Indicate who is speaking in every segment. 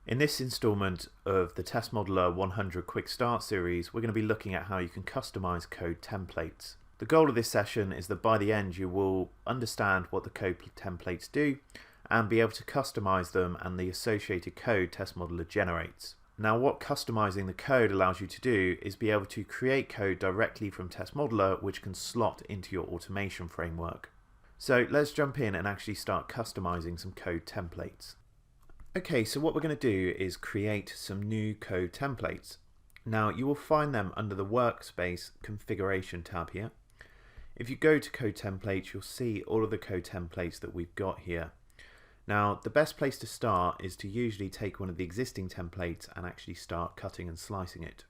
Speaker 1: In this installment of the Test Modeler 100 Quick Start series, we're going to be looking at how you can customize code templates. The goal of this session is that by the end you will understand what the code templates do and be able to customize them and the associated code Test Modeler generates. Now, what customizing the code allows you to do is be able to create code directly from Test Modeler which can slot into your automation framework. So let's jump in and actually start customizing some code templates. Okay, so what we're going to do is create some new code templates. Now, you will find them under the Workspace Configuration tab here. If you go to Code Templates, you'll see all of the code templates that we've got here. Now, the best place to start is to usually take one of the existing templates and actually start cutting and slicing it.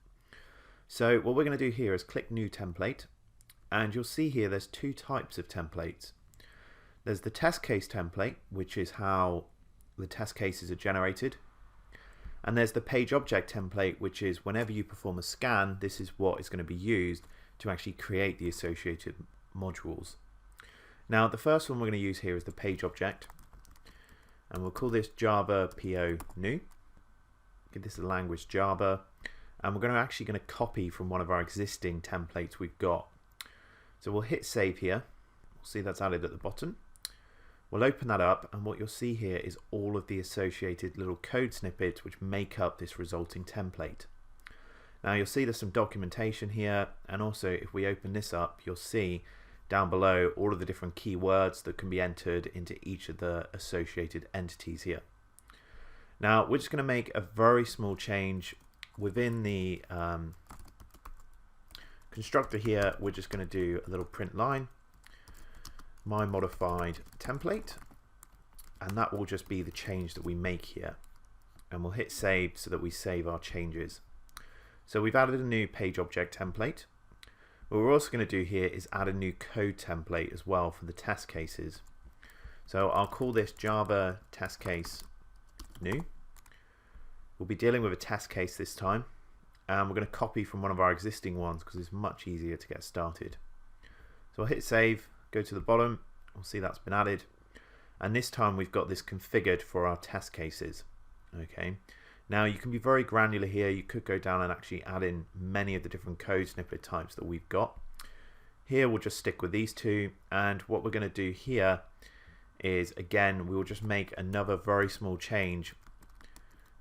Speaker 1: So what we're going to do here is click New Template, and you'll see here there's two types of templates. There's the test case template, which is how the test cases are generated, and there's the page object template, which is whenever you perform a scan, this is what is going to be used to actually create the associated modules. Now, the first one we're going to use here is the page object, and we'll call this Java PO new. Give this a language Java, and we're actually going to copy from one of our existing templates we've got. So we'll hit save here. We'll see that's added at the bottom. We'll open that up, and what you'll see here is all of the associated little code snippets which make up this resulting template. Now, you'll see there's some documentation here, and also if we open this up, you'll see down below all of the different keywords that can be entered into each of the associated entities here. Now, we're just going to make a very small change within the constructor here. We're just going to do a little print line, my modified template, and that will just be the change that we make here, and we'll hit save so that we save our changes. So we've added a new page object template. What we're also going to do here is add a new code template as well for the test cases. So I'll call this Java test case new. We'll be dealing with a test case this time, and we're going to copy from one of our existing ones because it's much easier to get started. So I'll hit save, go to the bottom, we'll see that's been added, and this time we've got this configured for our test cases. Okay, now you can be very granular here. You could go down and actually add in many of the different code snippet types that we've got. Here we'll just stick with these two, and what we're going to do here is, again, we will just make another very small change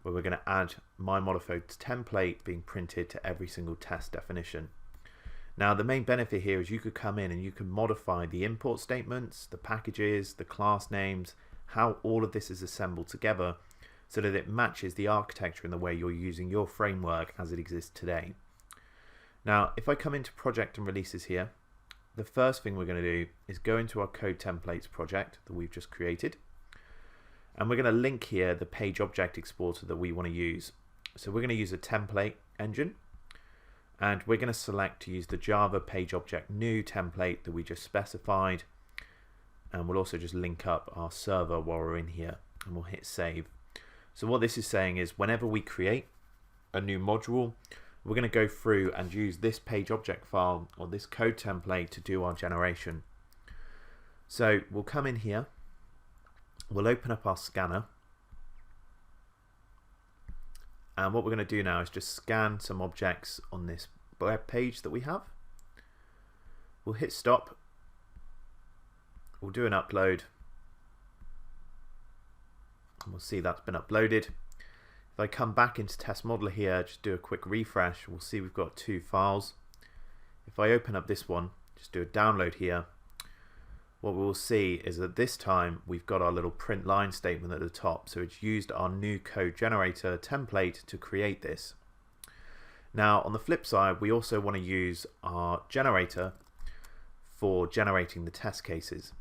Speaker 1: where we're going to add my modified template being printed to every single test definition. Now, the main benefit here is you could come in and you can modify the import statements, the packages, the class names, how all of this is assembled together so that it matches the architecture and the way you're using your framework as it exists today. Now, if I come into project and releases here, the first thing we're going to do is go into our code templates project that we've just created, and we're going to link here the page object exporter that we want to use. So we're going to use a template engine, and we're going to select to use the Java page object new template that we just specified, and we'll also just link up our server while we're in here, and we'll hit save. So what this is saying is whenever we create a new module, we're going to go through and use this page object file or this code template to do our generation. So we'll come in here, we'll open up our scanner, and what we're going to do now is just scan some objects on this web page that we have. We'll hit stop. We'll do an upload. And we'll see that's been uploaded. If I come back into Test Modeler here, just do a quick refresh, we'll see we've got two files. If I open up this one, just do a download here, what we'll see is that this time we've got our little print line statement at the top, so it's used our new code generator template to create this. Now, on the flip side, we also want to use our generator for generating the test cases.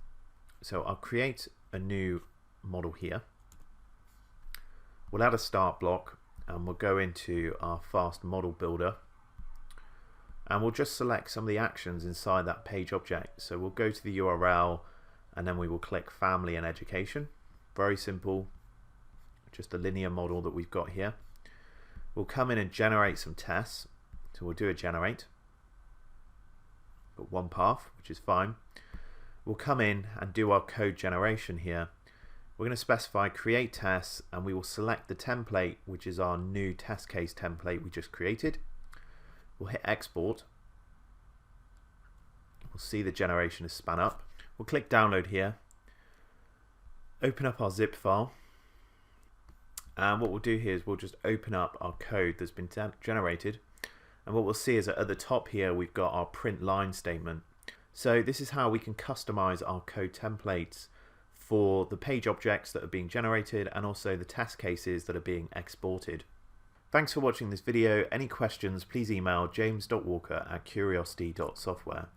Speaker 1: So I'll create a new model here. We'll add a start block, and we'll go into our fast model builder, and we'll just select some of the actions inside that page object. So we'll go to the URL, and then we will click family and education. Very simple, just a linear model that we've got here. We'll come in and generate some tests. So we'll do a generate. Got one path, which is fine. We'll come in and do our code generation here. We're going to specify create tests, and we will select the template, which is our new test case template we just created. We'll hit export. We'll see the generation is spun up. We'll click download here, open up our zip file, and what we'll do here is we'll just open up our code that's been generated, and what we'll see is that at the top here we've got our print line statement. So this is how we can customize our code templates for the page objects that are being generated and also the test cases that are being exported. Thanks for watching this video. Any questions, please email james.walker@curiosity.software.